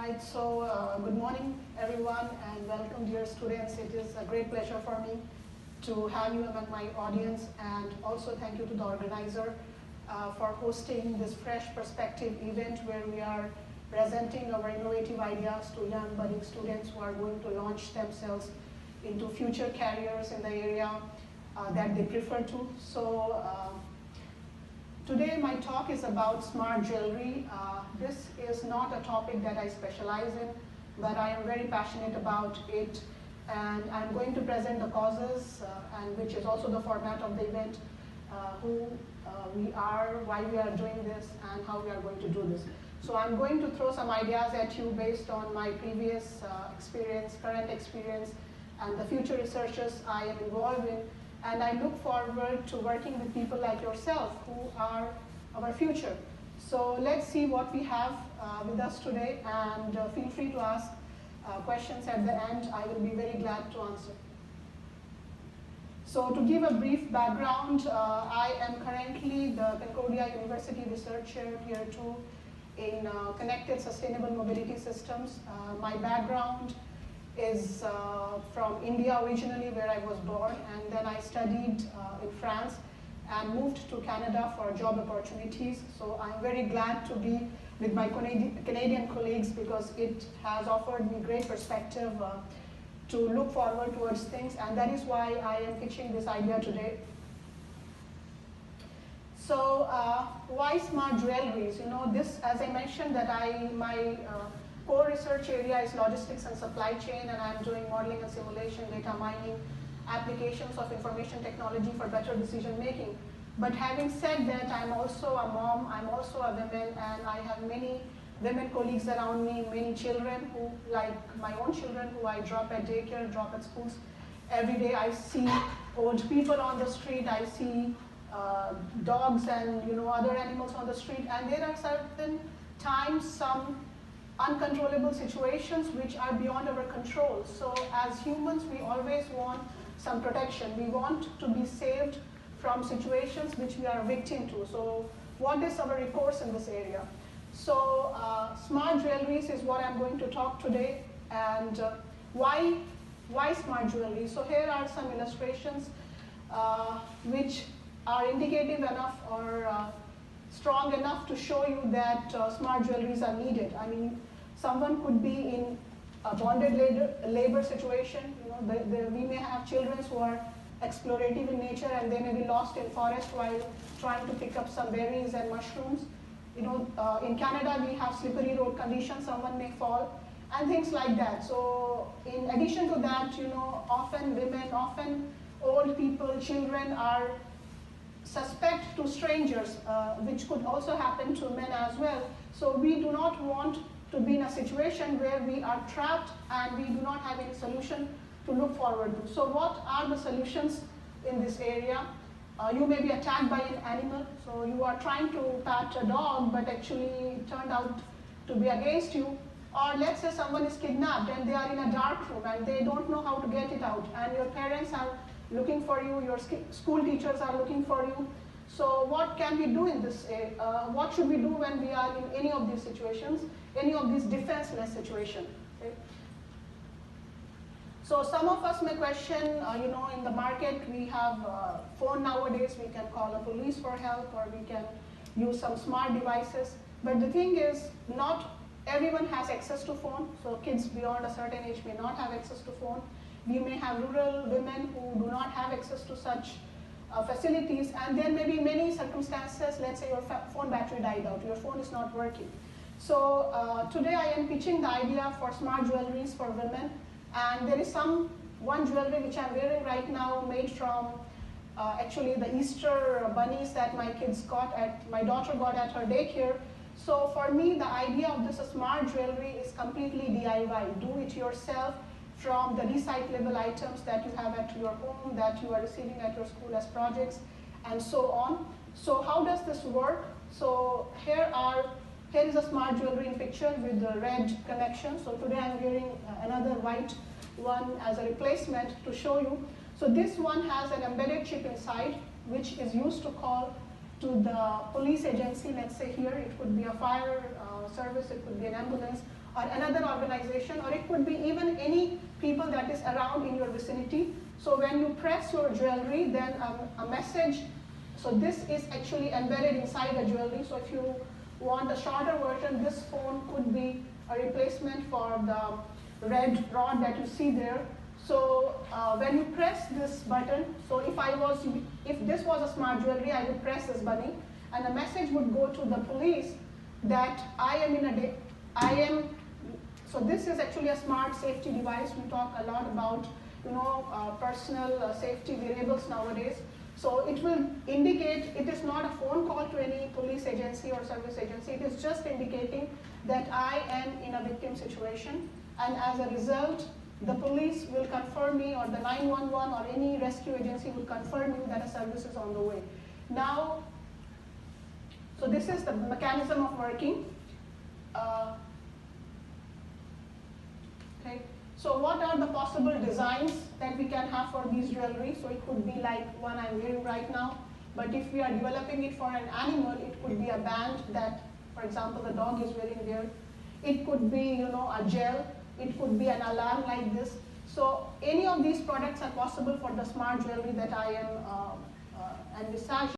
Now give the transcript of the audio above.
Right, so good morning everyone and welcome dear students. It is a great pleasure for me to have you among my audience, and also thank you to the organizer for hosting this Fresh Perspective event where we are presenting our innovative ideas to young budding students who are going to launch themselves into future careers in the area that they prefer to. So today my talk is about smart jewelry. This is not a topic that I specialize in, but I am very passionate about it, and I'm going to present the causes, and which is also the format of the event, who we are, why we are doing this, and how we are going to do this. So I'm going to throw some ideas at you based on my previous experience, current experience, and the future researches I am involved in. And I look forward to working with people like yourself who are our future. So let's see what we have with us today, and feel free to ask questions at the end. I will be very glad to answer. So to give a brief background, I am currently the Concordia University researcher here too in connected sustainable mobility systems. My background is from India originally, where I was born, and then I studied in France and moved to Canada for job opportunities. So I'm very glad to be with my Canadian colleagues because it has offered me great perspective to look forward towards things, and that is why I am pitching this idea today. So why smart jewelries? You know, this, as I mentioned, that my core research area is logistics and supply chain, and I'm doing modeling and simulation, data mining, applications of information technology for better decision making. But having said that, I'm also a mom, I'm also a woman, and I have many women colleagues around me, many children who, like my own children, who I drop at daycare, drop at schools. Every day I see old people on the street, I see dogs and other animals on the street, and there are certain times some uncontrollable situations which are beyond our control. So as humans, we always want some protection. We want to be saved from situations which we are a victim to. So what is our recourse in this area? So smart jewelries is what I'm going to talk today, and why smart jewelry? So here are some illustrations which are indicative enough or strong enough to show you that smart jewelries are needed. I mean, someone could be in a bonded labor situation. We may have children who are explorative in nature, and they may be lost in forest while trying to pick up some berries and mushrooms. In Canada we have slippery road conditions, someone may fall, and things like that. So in addition to that, often women, often old people, children are suspect to strangers, which could also happen to men as well. So we do not want to be in a situation where we are trapped and we do not have any solution to look forward to. So what are the solutions in this area? You may be attacked by an animal, so you are trying to pat a dog, but actually it turned out to be against you. Or let's say someone is kidnapped and they are in a dark room and they don't know how to get it out, and your parents are looking for you, your school teachers are looking for you. So what can we do in this? What should we do when we are in any of these situations, any of these defenseless situations? Okay? So some of us may question, in the market we have phone nowadays, we can call a police for help, or we can use some smart devices. But the thing is, not everyone has access to phone. So kids beyond a certain age may not have access to phone. We may have rural women who do not have access to such facilities, and there may be many circumstances. Let's say your phone battery died out, your phone is not working. So today I am pitching the idea for smart jewelries for women, and there is one jewelry which I'm wearing right now made from actually the Easter bunnies that my daughter got at her daycare. So for me, the idea of this smart jewelry is completely DIY, do it yourself, from the recyclable items that you have at your home, that you are receiving at your school as projects, and so on. So how does this work? So here is a smart jewelry in picture with the red connection. So today I'm wearing another white one as a replacement to show you. So this one has an embedded chip inside, which is used to call to the police agency. Let's say here it could be a fire service, it could be an ambulance, or another organization, or it could be even any people that is around in your vicinity. So when you press your jewelry, then a message, so this is actually embedded inside the jewelry. So if you want a shorter version, this phone could be a replacement for the red rod that you see there. So when you press this button, so if this was a smart jewelry, I would press this button, and a message would go to the police that so this is actually a smart safety device. We talk a lot about, personal safety variables nowadays. So it will indicate, it is not a phone call to any police agency or service agency, it is just indicating that I am in a victim situation, and as a result, the police will confirm me, or the 911 or any rescue agency will confirm me that a service is on the way. Now, so this is the mechanism of working. Okay. So what are the possible designs that we can have for these jewelry? So it could be like one I'm wearing right now, but if we are developing it for an animal, it could be a band that, for example, the dog is wearing there. It could be, a gel. It could be an alarm like this. So any of these products are possible for the smart jewelry that I am envisaging.